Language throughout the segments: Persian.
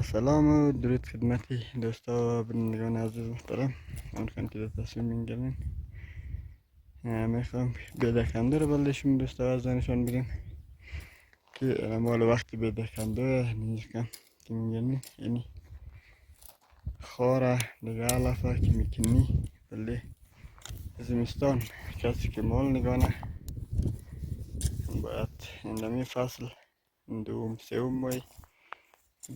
سلام و درود خدمتی دوستا و بینندگان عزیز محترم. اون که در تصمیم میگیرین میخوام بیدکنده رو بلدشیم دوستا از نشان بدیم که مال وقتی بیدکنده نیستم که میگیرین یعنی خاره دیگه علفه که میکنی بله زمستان کسی که مال نگانه باید اندامی فصل دوم سوم مای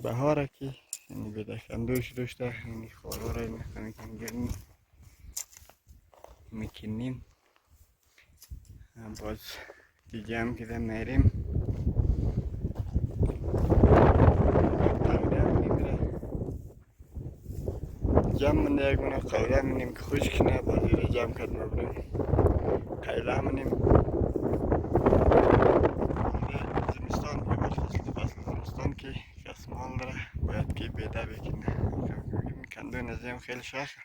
بهاره که یعنی بیدکندوش داشته یعنی خاره را میکنیم میکنیم باز دیگه هم که میریم قوده میمیره جمع منده یک منه قوده منیم که خوشک نه بازی را جمع کرد مبریم قیله منیم زمستان که بر فصل زمستان که کس مال داره باید که بیده بکنه کندو نزیم خیلی شاخه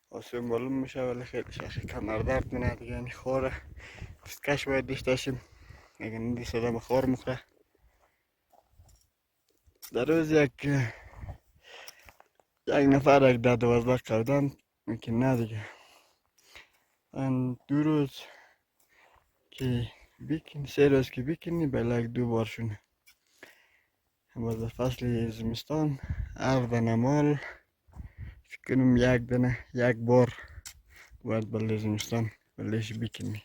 آسون معلوم میشه ولی خیلی شاخه کمر درد منه دیگه یعنی خوره دستکش باید داشتشیم اگر ندیست آدم خور مخوره در روز یک نفر یک 10-12 قودم میکنه نه دیگه ان 2 روز که بیکنی 3 روز که بیکنی بله یک 2 بار شونه باز در فصل زمستان هر دانه مال فکر کنم یک بار باید بله زمستان بلهش بیکنی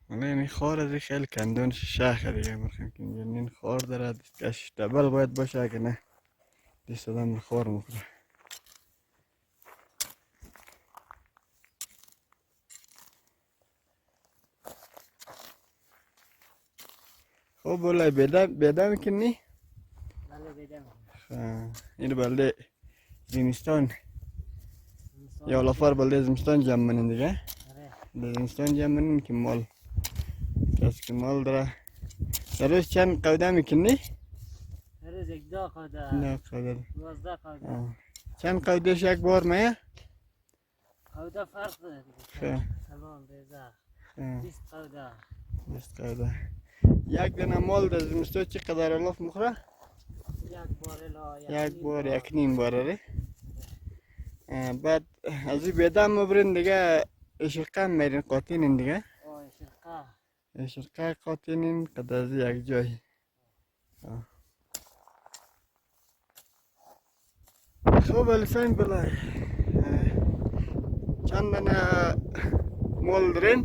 ولی این خار از خیلی کندونش شاخه دیگه میخوام که این خار داره دستکش دبل باید باشه اگه نه دست آدم خار میخوره خب بله بیده میکنی؟ بله بیده میکنم. اینو بله زمستان یا لافار بله زمستان جمع منین دیگه بله زمستان جمع منین که مال کسی که مال داره در روز چند قوده میکنی؟ در روز 2 قوده نه قوده 12 قوده چند قودهش یک بار میه؟ قوده فرق داره دیگه سلام بیزه 20 قوده 20 قوده یک دانه مال در زمستان چقدر الاف مخوره؟ یک بار یک نیم بار اره بعد از این بیده مبرین دیگه اشرقه میرین قاطینین دیگه اشرقه قاطینین قد از یک جای خب الفین بلای چند دانه مال دارین؟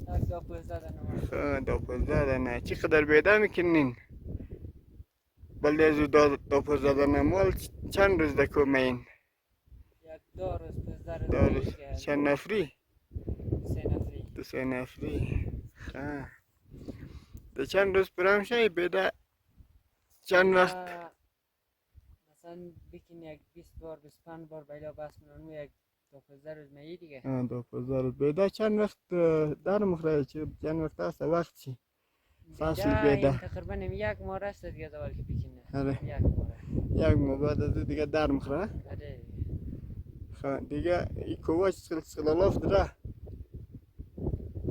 یک 12 دانه 12 دانه چقدر بیده میکنین؟ بلده از 12 دانه مال چند روز دکو مین؟ یک 2 روز 15 2 روز چند نفری؟ 3 نفری ده چند روز پرام شای بیده چند وقت؟ مثلا بکن یک 20 بار 25 بار بیلا بس کنن یک 12 روز میی دیگه 12 روز بیده چند وقت در مخره چند وقت است وقت چی؟ فصل بیده تقریبا یک ماه است دیگه زوال که آره. بکنه یک ماه بعد از دیگه در مخره دیگه ای کوواش سلالاف داره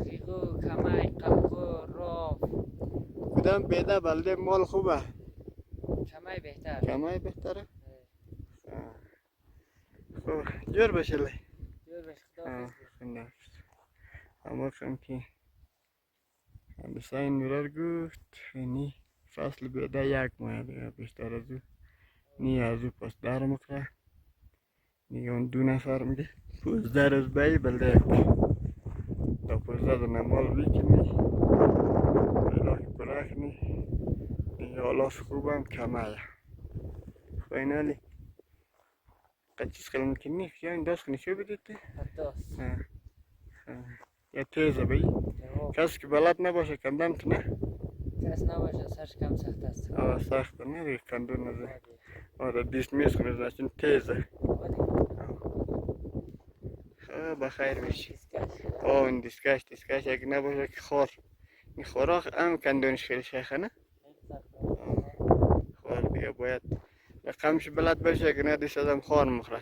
خیگو کمای قلقو راف کدام بیده بلده مال خوبه کمای بهتر کمای بهتره خب جور بشه لی جور بشه خدا اما خم که حسین مرار گفت اینی فصل بیده یک ماه دیگه بیشتر از او نی از او پس در مکره دیگه اون 2 نفر میده 15 روز بایی بلده یک تا 15 دانه مال بیکنی بلاک برخنی دیگه آلاف خوبم کمه فاینالی قد چیز خیلی میکنی یا این دست کنی شو بدید دست یا تیزه بایی کسی که بلد نباشه کندن تو نه کس نباشه سرش کم سخت است سخت نه دیگه کندون نزه آره دیست میز کنید نشون تیزه بخیر بشی این دیسکش اگه نباشه که خور این خوراک هم کندونش خیلی شیخه نه خور دیگه باید رقمش بلد باشه اگه نه دیست آدم خور مخوره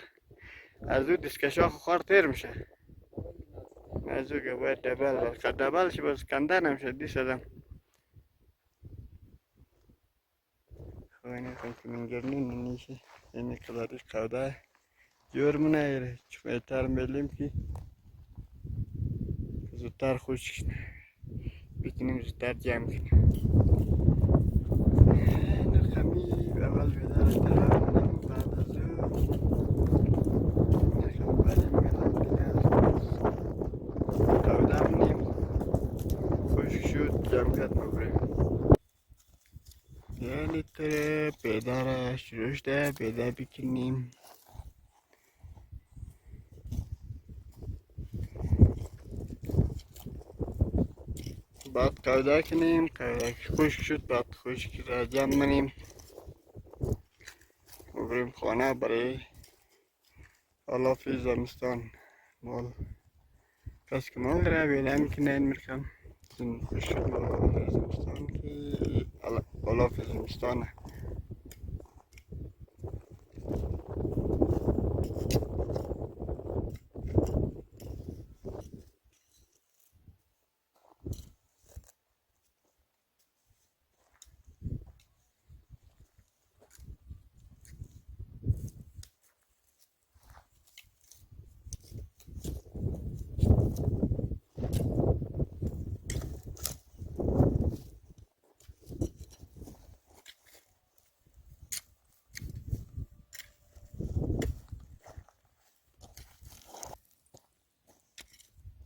از او دیسکش ها خور تیر میشه از او که باید دبل باشه باز کندن نمیشه دیست آدم خواهی که من گرنی نیشه اینی قدری قوده جور منه چون ایتر میلیم که زودتر خوش کنه بکنیم زودتر جمع کنیم نرخمی اول بیدار طرف کنیم بعد از نرخم بریم میلم دیگر قوده منیم خوش شد جمع کرد مبریم یه لیتر پیدا را شروع شده پیدا بکنیم بعد قوده کنیم قوده که خشک شد بعد خشک را جمع منیم و بریم خانه برای آلاف زمستان مال کس که مال را بیده میکنه این میرکم این خشک شد مال آلاف زمستان که آلاف زمستانه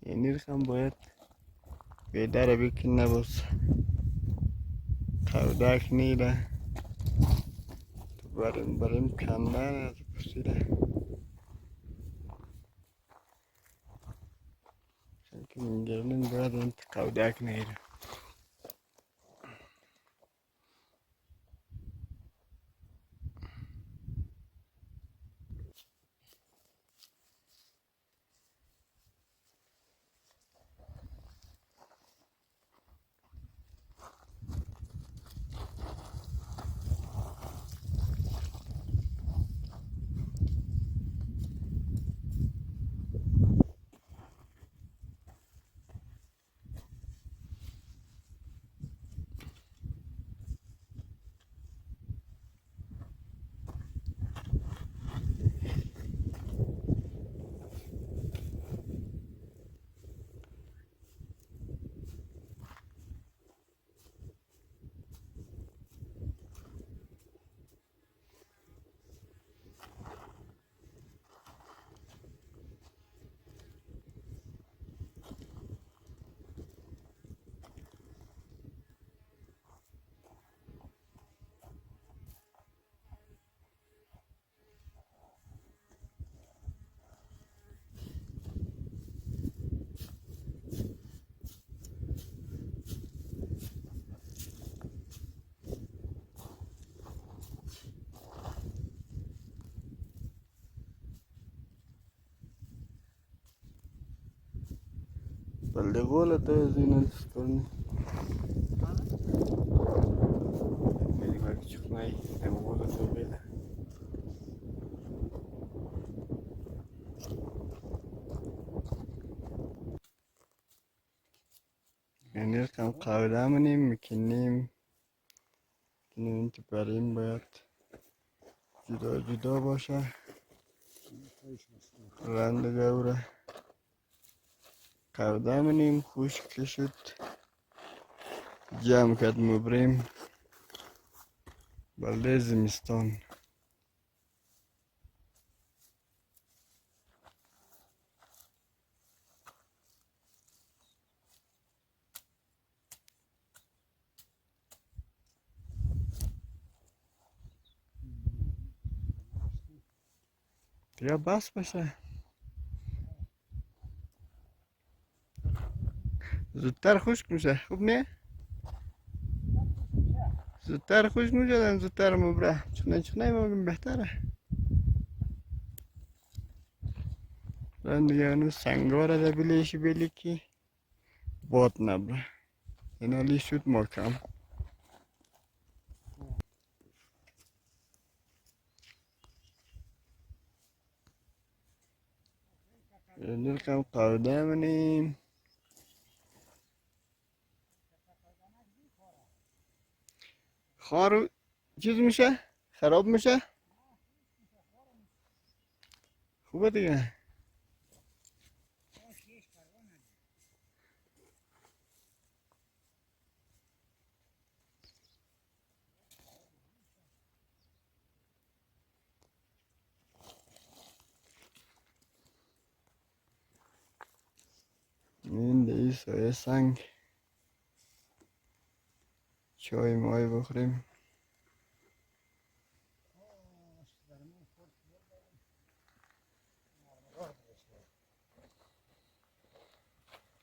یعنی رقم باید بیده را بکنه باز قوده کنیده تو بریم کنده از پسیده چون که من گرنین باید این قوده کنیده بلده گوله تو از این السترنی میری باید چکنایی نم گوله تو بیده یعنی رقم قوده منیم میکنیم این تو بریم باید جدا جدا باشه رند گوره قوده منیم خشک شد جمع کرد مبریم بلده زمستان دیگه بس باشه زودتر خشک میشه خوب نه زودتر خشک میشه زودتر مبره چونه مبریم بهتره رند دیگه هنوز سنگاره ده بلیشی بلی که باد نبره این حالی شد محکم نرکم قوده منیم خارو چیز میشه؟ خراب میشه؟ خوبه دیگه. این دیگه سایه سنگ چای مای بخوریم.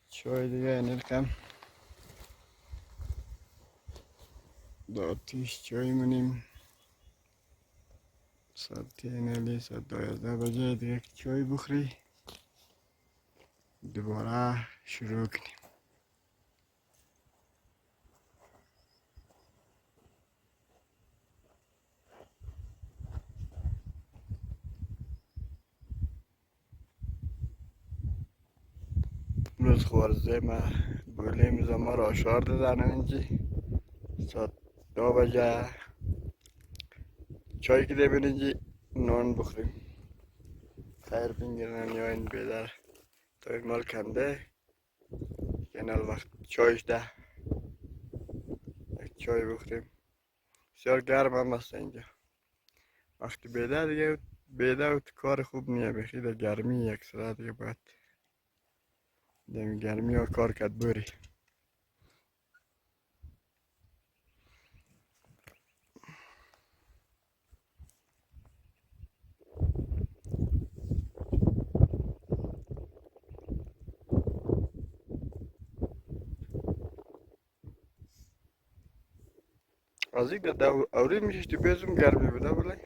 چای دیگه نرکم داتیش چای منیم. ساعت نلی ساعت 12 بجه دیگه چای بخوری دوباره شروع کنیم. امروز خوارزه ما بولیم زمان را آشار دادن اینجی ساعت 2 بجه چای که دیبین اینجی نان بخوریم. خیر بینگرن یا این بیدر تا یک مال کنده کنال وقت چایش ده یک چای بخوریم. بسیار گرم هم است اینجا. وقتی بیده دیگه بیده کار خوب نیه بخی در گرمی یک ساعت دیگه باید دمی گرمی ها کار کد بری. از این ده اوری میشش تو بیزم گرمی بده بله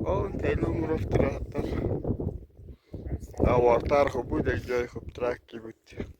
اون تیلو مرفت راحت تر اوارتر خوب بود یک جای خوب ترکی بود.